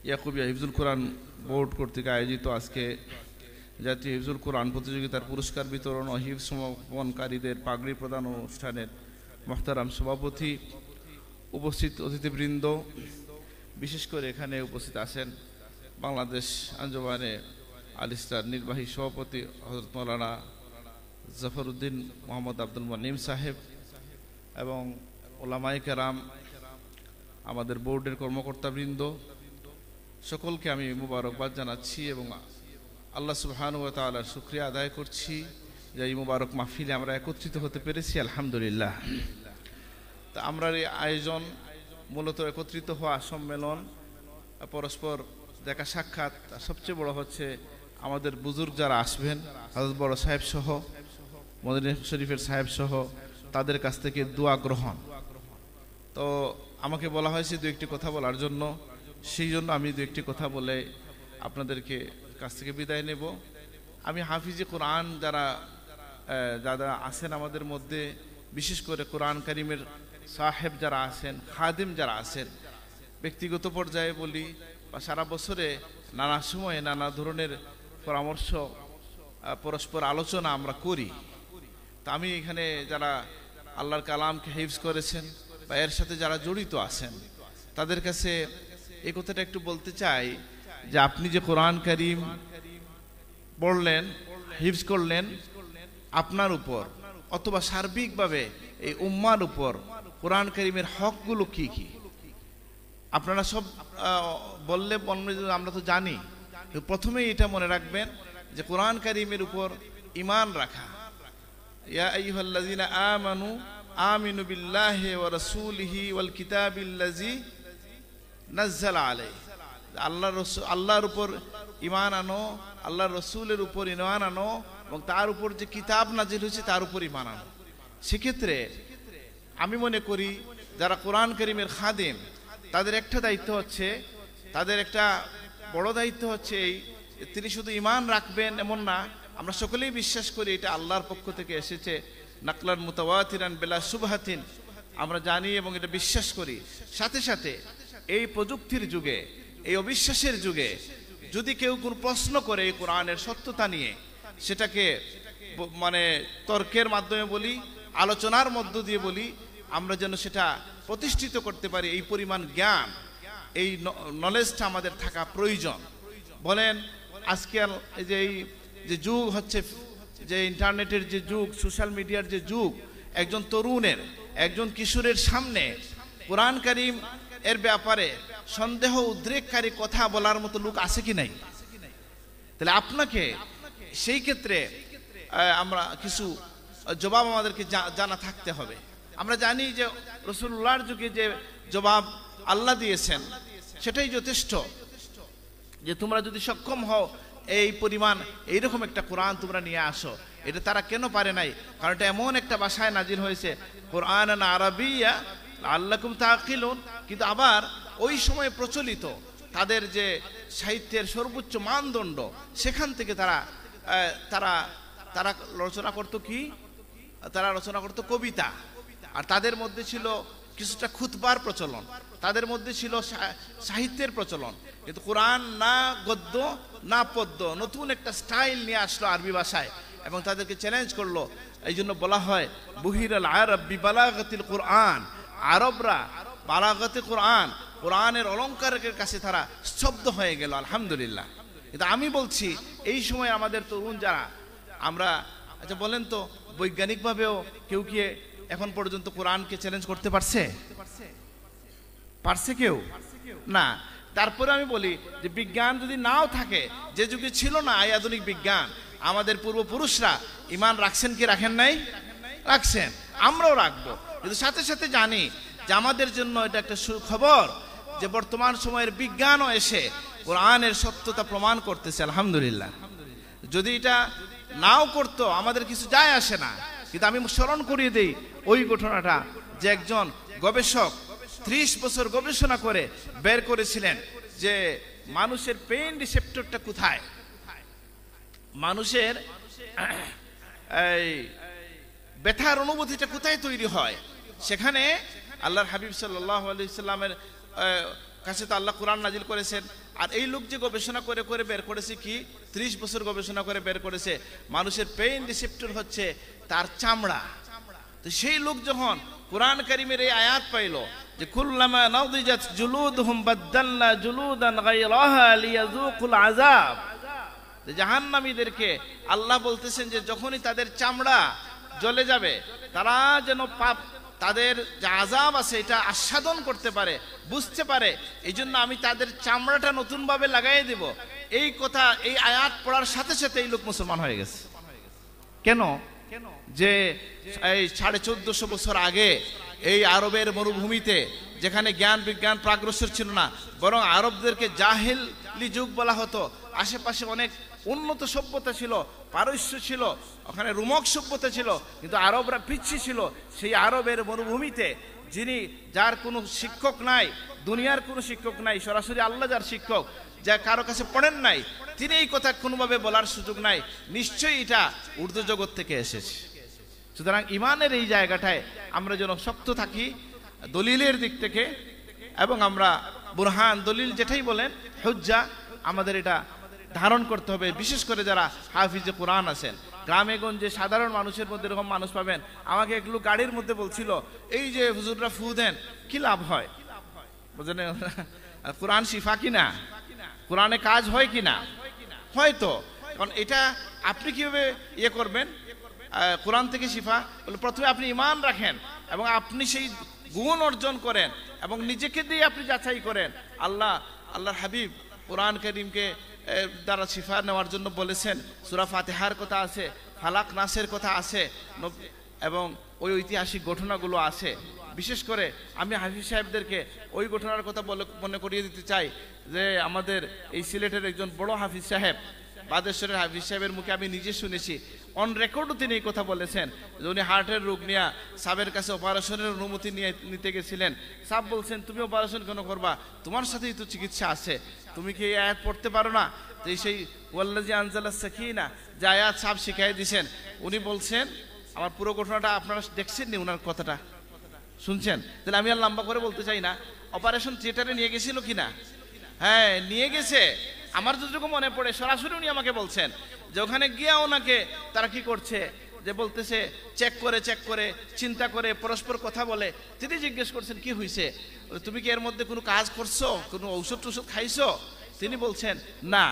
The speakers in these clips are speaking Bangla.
ইয়াকুবিয়া হিফজুল কোরআন বোর্ড কর্তৃক আয়োজিত আজকে জাতীয় হিফজুল কোরআন প্রতিযোগিতার পুরস্কার বিতরণ ও হিফজ সমাপনকারীদের পাগড়ি প্রদান অনুষ্ঠানের মোহতারাম সভাপতি, উপস্থিত অতিথিবৃন্দ, বিশেষ করে এখানে উপস্থিত আছেন বাংলাদেশ আঞ্জুমানে আল ইসলাম নির্বাহী সভাপতি হযরত মাওলানা জাফরউদ্দিন মোহাম্মদ আব্দুল মুন্নিম সাহেব এবং ওলামায়ে কেরাম, আমাদের বোর্ডের কর্মকর্তাবৃন্দ, সকলকে আমি মুবারকবাদ জানাচ্ছি এবং আল্লাহ সুবহানাহু ওয়া তাআলার শুকরিয়া আদায় করছি যে এই মুবারক মাহফিলে আমরা একত্রিত হতে পেরেছি, আলহামদুলিল্লাহ। তা আমরা এই আয়োজন মূলত একত্রিত হওয়া, সম্মেলন, পরস্পর দেখা সাক্ষাৎ, সবচেয়ে বড় হচ্ছে আমাদের বুজুর্গ যারা আসবেন, হযরত বড় সাহেব সহ, মদিনা শরীফের সাহেব সহ, তাদের কাছ থেকে দোয়া গ্রহণ। তো আমাকে বলা হয়েছে দু একটি কথা বলার জন্য, সেই জন্য আমি দু একটি কথা বলে আপনাদেরকে কাছ থেকে বিদায় নেব। আমি হাফিজে কোরআন যারা আছেন আমাদের মধ্যে, বিশেষ করে কোরআন কারিমের সাহেব যারা আছেন, খাদিম যারা আছেন, ব্যক্তিগত পর্যায়ে বলি বা সারা বছরে নানা সময়ে নানা ধরনের পরামর্শ, পরস্পর আলোচনা আমরা করি। তা আমি এখানে যারা আল্লাহর কালামকে হিফজ করেছেন বা এর সাথে যারা জড়িত আছেন, তাদের কাছে এই কথাটা একটু বলতে চাই যে আপনি যে কোরআন কারিম পড়লেন, হিফজ করলেন, আপনার উপর অথবা সার্বিকভাবে এই উম্মার উপর কোরআন কারিমের হকগুলো কি কি আপনারা সব বললে আমরা তো জানি। প্রথমেই এটা মনে রাখবেন যে কোরআন কারিমের উপর ঈমান রাখা। ইয়া আইয়ুহাল্লাযীনা আমানু আমিনু বিল্লাহি ওয়া রাসূলিহি ওয়াল কিতাবিল্লাযী নাযালা আলাইহি। আল্লাহর উপর ঈমান আনো, আল্লাহর রাসূলের উপর ঈমান আনো এবং তার উপর যে কিতাব নাজিল হয়েছে তার উপর ঈমান আনো। সেক্ষেত্রে আমি মনে করি যারা কোরআন কারিমের খাদিম, তাদের একটা দায়িত্ব হচ্ছে, তাদের একটা বড় দায়িত্ব হচ্ছে এই, তিনি শুধু ঈমান রাখবেন এমন না, আমরা সকলেই বিশ্বাস করি এটা আল্লাহর পক্ষ থেকে এসেছে, নাকলান মুতাওয়াতিরান বিলা শুবহাতিন, আমরা জানি এবং এটা বিশ্বাস করি। সাথে সাথে এই প্রযুক্তির যুগে, এই অবিশ্বাসের যুগে যদি কেউ কোনো প্রশ্ন করে এই কোরআনের সত্যতা নিয়ে, সেটাকে মানে তর্কের মাধ্যমে বলি, আলোচনার মধ্য দিয়ে বলি, আমরা যেন সেটা প্রতিষ্ঠিত করতে পারি, এই পরিমাণ জ্ঞান, এই নলেজটা আমাদের থাকা প্রয়োজন। বলেন আজকাল এই যে যুগ হচ্ছে, যে ইন্টারনেটের যে যুগ, সোশ্যাল মিডিয়ার যে যুগ, একজন তরুণের, একজন কিশোরের সামনে কোরআন কারিম এর ব্যাপারে সন্দেহ উদ্রেককারী কথা বলার মতো লোক আছে কি নাই? তাহলে আপনাকে সেই ক্ষেত্রে আমরা কিছু জবাব আমাদেরকে জানা থাকতে হবে। আমরা জানি যে রাসূলুল্লাহর যুগে যে জবাব আল্লাহ দিয়েছেন সেটাই যথেষ্ট, যে তোমরা যদি সক্ষম হও এই পরিমাণ এইরকম একটা কোরআন তোমরা নিয়ে আসো। এটা তারা কেন পারে নাই? কারণ এটা এমন একটা ভাষায় নাজিল হয়েছে, কোরআনান আরাবিয়্যা লাআল্লাকুম তাআকিলুন। কিন্তু আবার ওই সময় প্রচলিত তাদের যে সাহিত্যের সর্বোচ্চ মানদণ্ড, সেখান থেকে তারা রচনা করতো কি? তারা রচনা করতো কবিতা। আর তাদের মধ্যে ছিল কিছুটা খুতবার প্রচলন, তাদের মধ্যে ছিল সাহিত্যের প্রচলন। কিন্তু কোরআন না গদ্য না পদ্য, নতুন একটা স্টাইল নিয়ে আসলো আরবি ভাষায় এবং তাদেরকে চ্যালেঞ্জ করলো। এই জন্য বলা হয় বুহিরাল আরব বিবালাগাতিল কোরআন, আরবরা বালাগাতে কোরআন, কোরআনের অলঙ্কারের কাছে তারা স্তব্ধ হয়ে গেল। আলহামদুলিল্লাহ। কিন্তু আমি বলছি এই সময় আমাদের তরুণ যারা, আমরা আচ্ছা বলেন তো, বৈজ্ঞানিকভাবেও কেউ কি এখন পর্যন্ত কোরআনকে চ্যালেঞ্জ করতে পারছে? পারছে কেউ? না। তারপরে আমি বলি যে বিজ্ঞান যদি নাও থাকে, যে যুগে ছিল না এই আধুনিক বিজ্ঞান, আমাদের পূর্বপুরুষরা ঈমান রাখছেন কি রাখেন নাই? রাখছেন, আমরাও রাখবো। কিন্তু সাথে সাথে জানি যে আমাদের জন্য এটা একটা সুখবর যে বর্তমান সময়ের বিজ্ঞানও এসে কোরআনের সত্যতা প্রমাণ করতেছে। আলহামদুলিল্লাহ। যদি এটা নাও করতো আমাদের কিছু যায় আসে না। কিন্তু আমি স্মরণ করিয়ে দেই ওই ঘটনাটা, যে একজন গবেষক 30 বছর গবেষণা করে বের করেছিলেন যে মানুষের পেইন রিসেপ্টরটা কোথায়, মানুষের এই ব্যথার অনুভূতিটা কোথায় তৈরি হয়। সেখানে আল্লাহর হাবিব সাল্লাল্লাহু আলাইহি সাল্লামের কাছে তো আল্লাহ কোরআন নাজিল করেছেন। আর এই লোক যে গবেষণা করে করে বের করেছে কি 30 বছর গবেষণা করে বের করেছে মানুষের পেইন রিসেপ্টর হচ্ছে তার চামড়া। তো সেই লোক যখন কোরআন কারীমের এই আয়াত পাইল যে কুল্লামা নাদিজাত জুলুদুহুম বাদদালনা জুলুদান গায়রাহা লিয়াযুকুল আযাব, যে জাহান্নামীদেরকে আল্লাহ বলতেছেন যে যখনই তাদের চামড়া জ্বলে যাবে তারা যেন পাপ তাদের যে আযাব আছে এটা আস্বাদন করতে পারে, বুঝতে পারে, এই জন্য আমি তাদের চামড়াটা নতুনভাবে লাগাই দেব। এই কথা এই আয়াত পড়ার সাথে সাথে এই লোক মুসলমান হয়ে গেছে। কেন? যে এই 1450 বছর আগে এই আরবের মরুভূমিতে যেখানে জ্ঞান বিজ্ঞান প্রাগ্রসর ছিল না, বরং আরবদেরকে জাহেলি যুগ বলা হতো। আশেপাশে অনেক উন্নত সভ্যতা ছিল, পারস্য ছিল, ওখানে রোমক সভ্যতা ছিল, কিন্তু আরবরা পিছিয়ে ছিল। সেই আরবের মরুভূমিতে যিনি যার কোনো শিক্ষক নাই, দুনিয়ার কোনো শিক্ষক নাই, সরাসরি আল্লাহ যার শিক্ষক, যা কারো কাছে পড়েন নাই, তিনি এই কথা কোনোভাবে বলার সুযোগ নাই, নিশ্চয়ই এটা উর্দু জগৎ থেকে এসেছে। সুতরাং ইমানের এই জায়গাটায় আমরা যেন শক্ত থাকি দলিলের দিক থেকে, এবং আমরা বুরহান দলিল যেটাই বলেন হুজ্জা আমাদের এটা ধারণ করতে হবে। বিশেষ করে যারা হাফিজে কোরআন আছেন, গ্রামে গঞ্জে সাধারণ মানুষের মধ্যে এরকম মানুষ পাবেন। আমাকে এক লোক গাড়ির মধ্যে বলছিল এই যে হুজুররা ফু দেন কি লাভ হয়, বুঝলেন? কোরআন শিফা কিনা, কোরআনে কাজ হয় কিনা? হয়তো। কারণ এটা আপনি কিভাবে ইয়ে করবেন কোরআন থেকে শিফা? বলে প্রথমে আপনি ঈমান রাখেন এবং আপনি সেই গুণ অর্জন করেন এবং নিজেকে দিয়ে আপনি যাচাই করেন। আল্লাহর হাবিব কোরআন কারীমকে দ্বারা শিফা নেওয়ার জন্য বলেছেন। সূরা ফাতিহার কথা আছে, ফালাক নাসের কথা আছে, এবং ওই ঐতিহাসিক ঘটনাগুলো আছে। বিশেষ করে আমি হাফিজ সাহেবদেরকে ওই ঘটনার কথা মনে করিয়ে দিতে চাই যে আমাদের এই সিলেটের একজন বড় হাফিজ সাহেব, বাদেশ্বরের হাফিজ সাহেবের মুখে আমি নিজে শুনেছি, অন রেকর্ডও তিনি এই কথা বলেছেন যে উনি হার্টের রোগ নিয়ে সাবের কাছে অপারেশনের অনুমতি নিতে গেছিলেন। সাব বলছেন তুমি অপারেশন কেন করবা, তোমার সাথেই তো চিকিৎসা আছে, তুমি কি এই আয়াত পড়তে পারো না? তো সেই ওয়াল্লাযী আনজালাস সাকিনা যে আয়াত সাব শিখাই দিয়েছেন, উনি বলছেন, আমার পুরো ঘটনাটা আপনারা দেখছেন নি, ওনার কথাটা শুনছেন? তাহলে আমি আর লম্বা করে বলতে চাই না। অপারেশন থিয়েটারে নিয়ে গেছিল কিনা? হ্যাঁ নিয়ে গেছে। আমার যতটুকু মনে পড়ে সরাসরি উনি আমাকে বলছেন যে ওখানে গিয়া ওনাকে তারা কি করছে, যে বলতেছে চেক করে চিন্তা করে পরস্পর কথা বলে। তিনি জিজ্ঞেস করছেন কি হয়েছে, তুমি কি এর মধ্যে কোনো কাজ করছো, কোনো ঔষধ টষধ খাইছো? তিনি বলছেন না,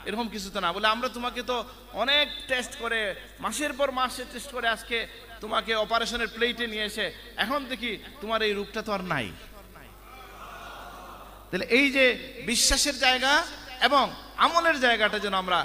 এরকম কিছু তো না। বলে আমরা তোমাকে তো অনেক টেস্ট করে মাসের পর মাসে টেস্ট করে আজকে তোমাকে অপারেশনের প্লেটে নিয়ে এসে এখন দেখি তোমার এই রোগটা তো আর নাই। তাহলে এই যে বিশ্বাসের জায়গা এবং আমলের জায়গাটা যেন আমরা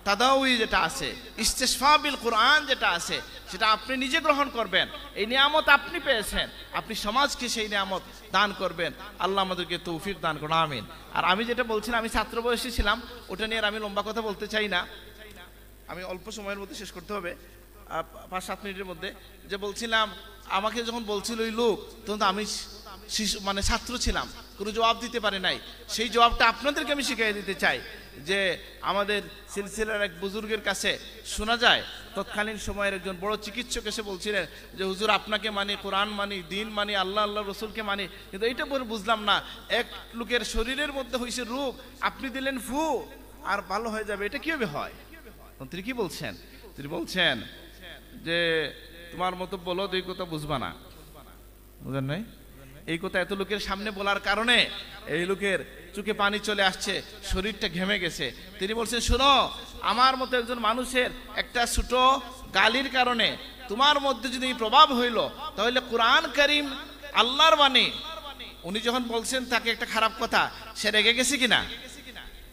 তাদাউই যেটা আছে, ইস্তেশফা বিল কোরআন যেটা আছে, সেটা আপনি নিজে গ্রহণ করবেন। এই নিয়ামত আপনি পেয়েছেন, আপনি সমাজকে সেই নিয়ামত দান করবেন। আল্লাহ আমাদেরকে তৌফিক দান করুন, আমিন। আর আমি যেটা বলছিলাম, আমি ছাত্র বয়সী ছিলাম, ওটা নিয়ে আমি লম্বা কথা বলতে চাই না, আমি অল্প সময়ের মধ্যে শেষ করতে হবে, 5-7 মিনিটের মধ্যে। যে বলছিলাম, আমাকে যখন বলছিল ওই লোক, তখন তো আমি মানে ছাত্র ছিলাম, কোনো জবাব দিতে পারে নাই। সেই জবাবটা আপনাদেরকে আমি শিখিয়ে দিতে চাই যে আমাদের সিলসিলার এক বুজুর্গের কাছে শোনা যায়, তৎকালীন সময়ের একজন বড় চিকিৎসক এসে বলছিলেন যে হুজুর আপনাকে মানি, কোরআন মানি, দিন মানি, আল্লাহ রসুলকে মানি, কিন্তু এইটা পরে বুঝলাম না, এক লোকের শরীরের মধ্যে হয়েছে রোগ, আপনি দিলেন ফু আর ভালো হয়ে যাবে, এটা কিভাবে হয়? তিনি কি বলছেন? তিনি বলছেন যে তোমার মতো বলো এই কথা বুঝবা না, বুঝেন নাই? এই কথা এত লোকের সামনে বলার কারণে এই লোকের চোখে পানি চলে আসছে, শরীরটা ঘেমে গেছে। তিনি বলছেন শোনো, আমার মতো একজন মানুষের একটা ছোট গালির কারণে তোমার মধ্যে যদি প্রভাব হইল, তাহলে কোরআন কারীম আল্লাহর বাণী, উনি যখন বলছেন তাকে একটা খারাপ কথা, সে রেগে গেছে কিনা,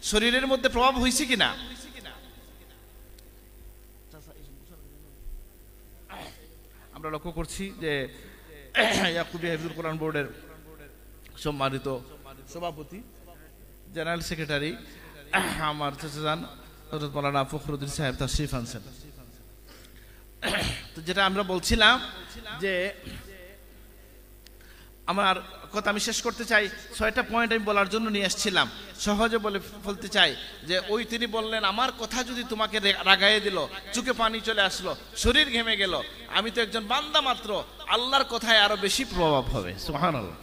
শরীরের মধ্যে প্রভাব হয়েছে কিনা? আমরা লক্ষ্য করছি যে ইয়াকুবি হাফিজুল কোরআন বোর্ডের সম্মানিত সভাপতি, জেনারেল সেক্রেটারি আমার চাচাজান হযরত মাওলানা ফখরুদ্দিন সাহেব তাশরীফ আনছেন। তো যেটা আমরা বলছিলাম যে আমার কথা আমি শেষ করতে চাই, 6টা পয়েন্ট আমি বলার জন্য নিয়ে আসছিলাম, সহজে বলতে চাই যে ওই তিনি বললেন আমার কথা যদি তোমাকে রাগাইয়ে দিল, চোখে পানি চলে আসলো, শরীর ঘেমে গেল, আমি তো একজন বান্দা মাত্র, আল্লাহর কথায় আরো বেশি প্রভাব হবে। সুবহানাল্লাহ।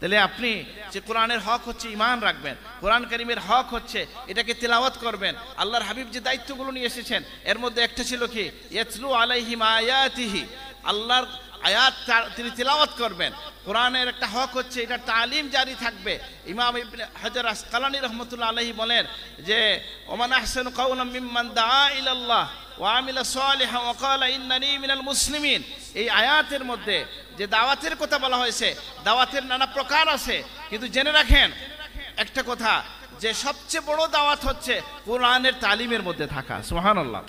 তাহলে আপনি যে কোরআনের হক হচ্ছে ঈমান রাখবেন, কোরআন কারীমের হক হচ্ছে এটাকে তিলাওয়াত করবেন। আল্লাহর হাবিব যে দায়িত্বগুলো নিয়ে এসেছেন এর মধ্যে একটা ছিল কি, ইয়াতলু আলাইহিম আয়াতিহি, আল্লাহর আয়াত তিনি তিলাওয়াত করবেন। কোরআনের একটা হক হচ্ছে এটা তালিম জারি থাকবে। ইমাম ইবনে হাজার আসকালানী রাহমাতুল্লাহ আলাইহি বলেন যে ওমান আহসানু কাওলাম মিম্মান দাআ ইলাল্লাহ ওয়া আমিলা সালিহান ওয়া ক্বালা ইন্নানী মিনাল মুসলিমিন। এই আয়াতের মধ্যে যে দাওয়াতের কথা বলা হয়েছে, দাওয়াতের নানা প্রকার আছে, কিন্তু জেনে রাখেন একটা কথা, যে সবচেয়ে বড় দাওয়াত হচ্ছে কোরআনের তালিমের মধ্যে থাকা। সুবহানাল্লাহ।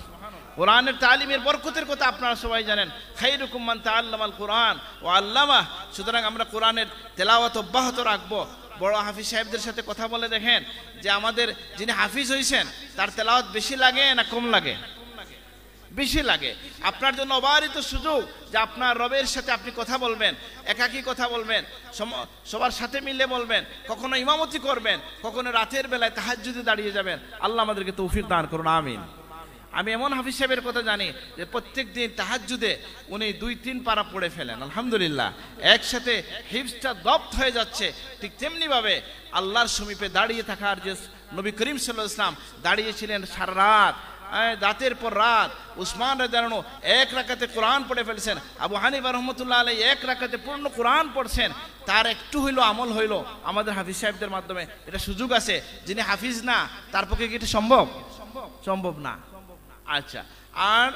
কোরআনের তালিমের বরকতের কথা আপনারা সবাই জানেন, খায়রুকুম মান তাআল্লামাল কোরআন ওয়া আল্লামা। সুতরাং আমরা কোরআনের তেলাওয়াত অব্যাহত রাখবো। বড় হাফিজ সাহেবদের সাথে কথা বলে দেখেন যে আমাদের যিনি হাফিজ হয়েছেন তার তেলাওয়াত বেশি লাগে না কম লাগে? বেশি লাগে। আপনার জন্য অবারিত সুযোগ যে আপনার রবের সাথে আপনি কথা বলবেন, একাকী কথা বলবেন, সবার সাথে মিলে বলবেন, কখনো ইমামতি করবেন, কখনো রাতের বেলায় তাহাজ্জুদে দাঁড়িয়ে যাবেন। আল্লাহ আমাদেরকে তৌফিক দান করুন, আমিন। আমি এমন হাফিজ সাহেবের কথা জানি যে প্রত্যেক দিন তাহাজ্জুদে উনি 2-3 পারা পড়ে ফেলেন, আলহামদুলিল্লাহ। একসাথে হিফজটা দপ্ত হয়ে যাচ্ছে। ঠিক তেমনি ভাবে আল্লাহর সমীপে দাঁড়িয়ে থাকার যে নবী করিম সাল্লাল্লাহু আলাইহি ওয়াসাল্লাম দাঁড়িয়েছিলেন সারা রাত, রাতের পর রাত। উসমান রাদিয়াল্লাহু আনহু 1 রাকাতে কোরআন পড়ে ফেলেছেন। আবু হানিফা রাহমাতুল্লাহ আলাইহি 1 রাকাতে পূর্ণ কোরআন পড়ছেন। তার একটু হইলো আমল হইলো আমাদের হাফিজ সাহেবদের মাধ্যমে। এটা সুযোগ আছে। যিনি হাফিজ না তার পক্ষে কি এটা সম্ভব? সম্ভব না। আচ্ছা, আর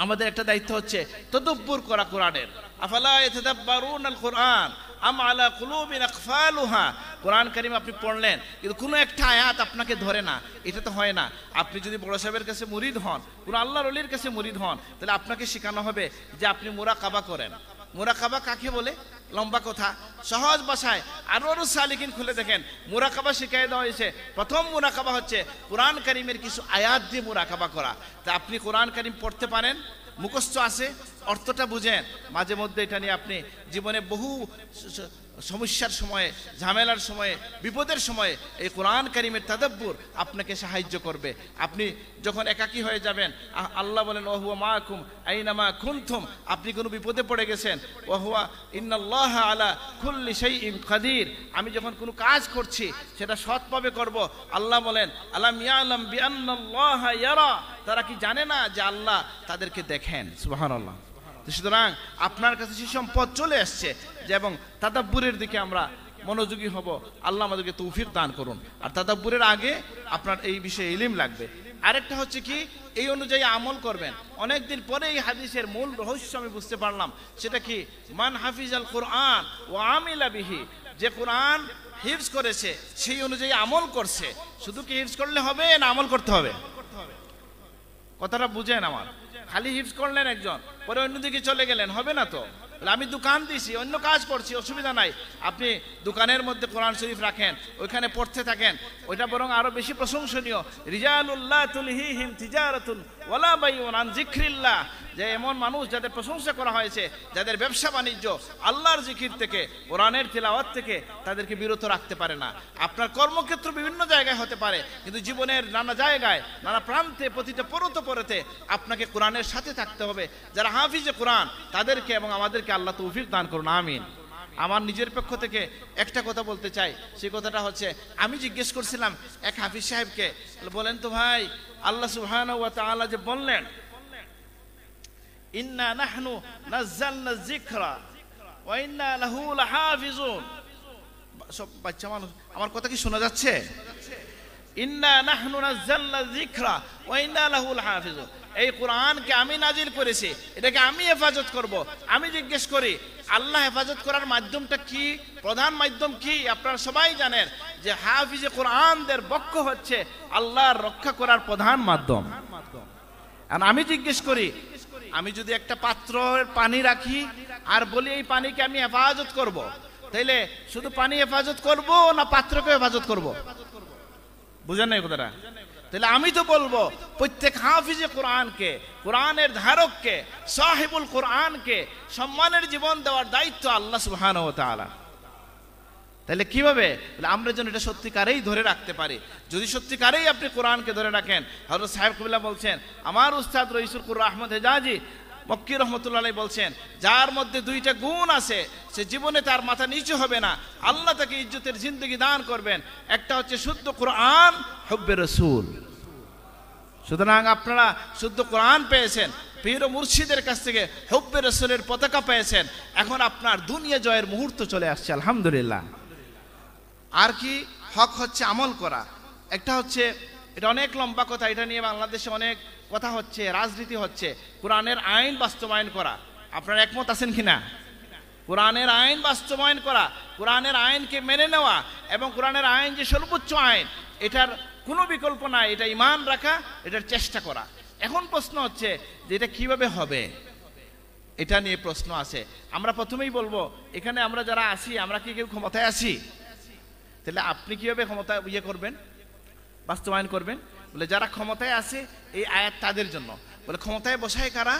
আমাদের একটা দায়িত্ব হচ্ছে তদব্বুর করা কোরআনের। আফালা ইয়াতাদাব্বারুনাল কোরআন আম আলা কুলুবিন আকফালুহা। কোরআন কারীম আপনি পড়লেন কিন্তু কোনো একটা আয়াত আপনাকে ধরে না, এটা তো হয় না। আপনি যদি বড় সাহেবের কাছে মুরিদ হন, কোনো আল্লাহর ওলির কাছে মুরিদ হন, তাহলে আপনাকে শেখানো হবে যে আপনি মুরাকাবা করেন। মুরাকাবা কাকে বলে? লম্বা কথা, সহজ ভাষায় আরো সালিকিন খুলে দেখেন মুরাকাবা শিখিয়ে দেওয়া হয়েছে। প্রথম মুরাকাবা হচ্ছে কোরআন কারীমের কিছু আয়াত দিয়ে মুরাকাবা করা। তা আপনি কোরআন কারীম পড়তে পারেন, মুখস্থ আছে, অর্থটা বুঝেন, মাঝে মধ্যে এটা নিয়ে আপনি জীবনে বহু সমস্যার সময়ে, ঝামেলার সময়ে, বিপদের সময়ে এই কোরআন কারীমের তাদাব্বুর আপনাকে সাহায্য করবে। আপনি যখন একাকী হয়ে যাবেন, আল্লাহ বলেন ওয়াহুয়া মাআকুম আইনামা কুনতুম। আপনি কোনো বিপদে পড়ে গেছেন, ওয়াহুয়া ইন্নাল্লাহা আলা কুল্লি শাইইন কাদির। আমি যখন কোনো কাজ করছি সেটা সৎভাবে করব। আল্লাহ বলেন আলাম ইয়ালাম বিআন্নাল্লাহা ইয়ারা। তারা কি জানে না যে আল্লাহ তাদেরকে দেখেন? সুবহানাল্লাহ। সুতরাং আপনার কাছে সে সম্পদ চলে আসছে যে এবং তাদাব্বুরের দিকে আমরা মনোযোগী হব। আল্লাহ আমাদেরকে তৌফিক দান করুন। আর তাদাব্বুরের আগে আপনার এই বিষয়ে ইলম লাগবে। আরেকটা হচ্ছে কি, এই অনুযায়ী আমল করবেন। অনেকদিন পরে এই হাদিসের মূল রহস্য আমি বুঝতে পারলাম। সেটা কি, মান হাফিজাল কোরআন ওয়া আমিলা বিহি। যে কোরআন হিফজ করেছে সেই অনুযায়ী আমল করছে। শুধু কি হিফজ করলে হবে না আমল করতে হবে? কথাটা বুঝেন আমার। খালি হিফজ করলেন একজন, পরে অন্যদিকে চলে গেলেন, হবে না তো। আমি দোকান দিছি, অন্য কাজ করছি, অসুবিধা নাই। আপনি দোকানের মধ্যে কোরআন শরীফ রাখেন, ওইখানে পড়তে থাকেন, ওইটা বরং আরো বেশি প্রশংসনীয়। রিজালুল্লাহ তুলহিহিম তিজারাতুন ওয়ালা বাইউন আন যিকরিল্লাহ। যে এমন মানুষ যাদের প্রশংসা করা হয়েছে, যাদের ব্যবসা বাণিজ্য আল্লাহর জিকির থেকে, কোরআনের তিলাওয়াত থেকে তাদেরকে বিরত রাখতে পারে না। আপনার কর্মক্ষেত্র বিভিন্ন জায়গায় হতে পারে, কিন্তু জীবনের নানা জায়গায়, নানা প্রান্তে, প্রতিটা পরতে আপনাকে কোরআনের সাথে থাকতে হবে। যারা হাফিজে কোরআন তাদেরকে এবং আমাদেরকে আল্লাহ তৌফিক দান করুন, আমিন। আমার নিজের পক্ষ থেকে একটা কথা বলতে চাই। সেই কথাটা হচ্ছে, আমি জিজ্ঞেস করছিলাম এক হাফিজ সাহেবকে, বলেন তো ভাই, আল্লাহ সুবহানাহু ওয়া তাআলা যে বললেন ইন্না নাহনু নাযালনা যিকরা ওয়া ইন্না লাহু লাহাফিজুন। সব বাচ্চা মানুষ, আমার কথা কি শোনা যাচ্ছে? ইন্না নাহনু নাযালনা যিকরা ওয়া ইন্না লাহু লাহাফিজুন। এই কোরআনকে আমি নাজিল করেছি, এটাকে আমি হেফাজত করব। আমি জিজ্ঞেস করি আল্লাহ হেফাজত করার মাধ্যমটা কি, প্রধান মাধ্যম কি? আপনারা সবাই জানেন যে হাফিজে কোরআনদের পক্ষ হচ্ছে আল্লাহর রক্ষা করার প্রধান মাধ্যম। আর আমি জিজ্ঞেস করি, আমি যদি একটা পাত্রের পানি রাখি আর বলি এই পানিকে আমি হেফাজত করব, তাইলে শুধু পানি হেফাজত করব না পাত্রকে হেফাজত করব? বুঝেন না এই কথাটা? তাহলে আমি তো বলবো প্রত্যেক হাফিজে কোরআনকে, কোরআনের ধারককে, সাহিবুল কোরআনকে সম্মানের জীবন দেওয়ার দায়িত্ব আল্লাহ সুবহানাহু ওয়া তাআলা। তাহলে কিভাবে আমরা যেন এটা সত্যিকারেই ধরে রাখতে পারি। যদি সত্যিকারেই আপনি কোরআনকে ধরে রাখেন, হযরত সাহেব কবিলা বলছেন, আমার উস্তাদ রইসুল কুর আহমদ হেজাজি মক্কি রহমতুল্লাহ আলাইহি বলছেন, যার মধ্যে দুইটা গুণ আছে সে জীবনে তার মাথা নিচু হবে না, আল্লাহ তাকে ইজ্জতের জিন্দগি দান করবেন। একটা হচ্ছে শুদ্ধ কোরআন, হুব্বে রাসূল। সুতরাং আপনারা শুদ্ধ কোরআন পেয়েছেন, পীর ও মুর্শিদের কাছ থেকে হুব্বে রাসূলের পতাকা পেয়েছেন, এখন আপনার দুনিয়া জয়ের মুহূর্ত চলে আসছে, আলহামদুলিল্লাহ। আর কি হক হচ্ছে আমল করা। একটা হচ্ছে, এটা অনেক লম্বা কথা, এটা নিয়ে বাংলাদেশে অনেক কথা হচ্ছে, রাজনীতি হচ্ছে। কোরআনের আইন বাস্তবায়ন করা, আপনারা একমত আছেন কিনা? কোরআনের আইন বাস্তবায়ন করা, কোরআনের আইনকে মেনে নেওয়া, এবং কোরআনের আইন যে সর্বোচ্চ আইন, এটার কোনো বিকল্প নাই, এটা ঈমান রাখা, এটার চেষ্টা করা। এখন প্রশ্ন হচ্ছে যে এটা কিভাবে হবে, এটা নিয়ে প্রশ্ন আছে। আমরা প্রথমেই বলবো, এখানে আমরা যারা আছি, আমরা কি কেউ ক্ষমতায় আছি? তাহলে আপনি কিভাবে ক্ষমতা করবেন, বাস্তবায়ন করবেন? বলে যারা ক্ষমতায় আছে, এই আয়াত তাদের জন্য। বলে ক্ষমতায় বসায় কারা?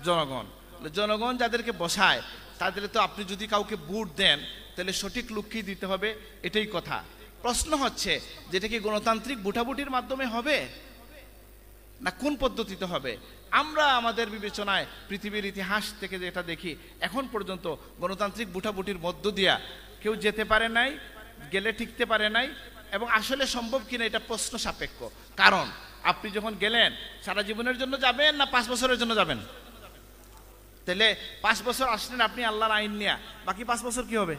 জনগণ। বলে জনগণ যাদেরকে বসায় তাদের তো আপনি যদি কাউকে ভোট দেন তাহলে সঠিক লোককেই দিতে হবে, এটাই কথা। প্রশ্ন হচ্ছে যেটা কি গণতান্ত্রিক ভোটাভুটির মাধ্যমে হবে না কোন পদ্ধতিতে হবে? আমরা আমাদের বিবেচনায় পৃথিবীর ইতিহাস থেকে যেটা দেখি, এখন পর্যন্ত গণতান্ত্রিক ভোটাভুটির মধ্য দিয়া কেউ যেতে পারে নাই, গেলে টিকতে পারে নাই, এবং আসলে সম্ভব কিনা এটা প্রশ্ন সাপেক্ষ। কারণ আপনি যখন গেলেন, সারা জীবনের জন্য যাবেন না 5 বছরের জন্য যাবেন? তাহলে 5 বছর আসলেন আপনি আল্লাহর আইন নিয়ে, বাকি 5 বছর কি হবে?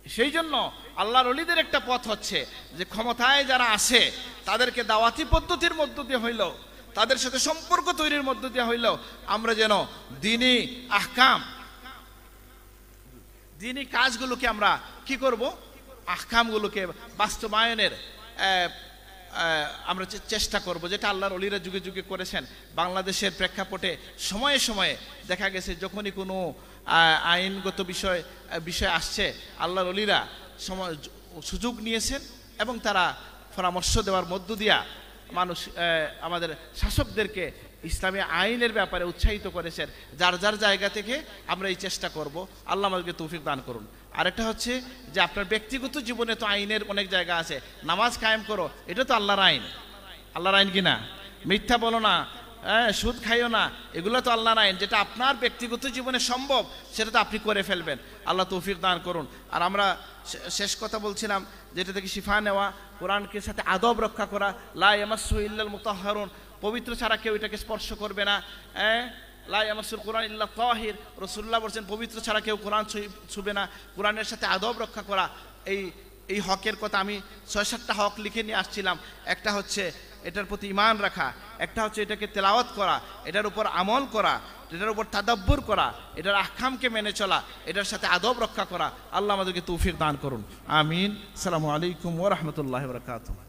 সেই জন্য আল্লাহর ওলিদের একটা পথ হচ্ছে যে ক্ষমতায় যারা আছে তাদেরকে দাওয়াতি পদ্ধতির মধ্য দিয়ে হইলেও, তাদের সাথে সম্পর্ক তৈরির মধ্য দিয়ে হইলেও আমরা যেন দ্বীনি আহকাম, দ্বীনি কাজগুলোকে আমরা কি করব, আহকামগুলোকে বাস্তবায়নের আমরা চেষ্টা করব, যেটা আল্লাহর ওলিরা যুগে যুগে করেছেন। বাংলাদেশের প্রেক্ষাপটে সময়ে সময়ে দেখা গেছে যখনই কোনো আইনগত বিষয় আসছে, আল্লাহর ওলিরা সুযোগ নিয়েছেন এবং তারা পরামর্শ দেওয়ার মধ্য দিয়া মানুষ আমাদের শাসকদেরকে ইসলামী আইনের ব্যাপারে উৎসাহিত করেছেন। যার যার জায়গা থেকে আমরা এই চেষ্টা করব, আল্লাহ আমাদেরকে তৌফিক দান করুন। আরেকটা হচ্ছে যে আপনার ব্যক্তিগত জীবনে তো আইনের অনেক জায়গা আছে, নামাজ কায়েম করো, এটা তো আল্লাহর আইন। আল্লাহর আইন কিনা? মিথ্যা বলো না, সুদ খাইও না, এগুলো তো আল্লাহর আইন। যেটা আপনার ব্যক্তিগত জীবনে সম্ভব সেটা তো আপনি করে ফেলবেন, আল্লাহ তৌফিক দান করুন। আর আমরা শেষ কথা বলছিলাম, যেটা থেকে শিফা নেওয়া, কোরআনকে সাথে আদব রক্ষা করা, লা ইয়ামাসসুহু ইল্লাল মুতাহহারুন, পবিত্র ছাড়া কেউ এটাকে স্পর্শ করবে না। লা ইয়ামাসসুল কুরআন ইল্লা তাহির, রাসূলুল্লাহ বলেছেন পবিত্র ছাড়া কেউ কোরআন ছুবে না। কোরআনের সাথে আদব রক্ষা করা, এই হকের কথা আমি 6-7টা হক লিখে নিয়ে আসছিলাম। একটা হচ্ছে এটার প্রতি ঈমান রাখা, একটা হচ্ছে এটাকে তেলাওয়াত করা, এটার উপর আমল করা, এটার উপর তাদাব্বুর করা, এটার আহকামকে মেনে চলা, এটার সাথে আদব রক্ষা করা। আল্লাহ আমাদেরকে তৌফিক দান করুন, আমিন। আসসালামু আলাইকুম ওয়া রাহমাতুল্লাহি ওয়া বারাকাতুহু।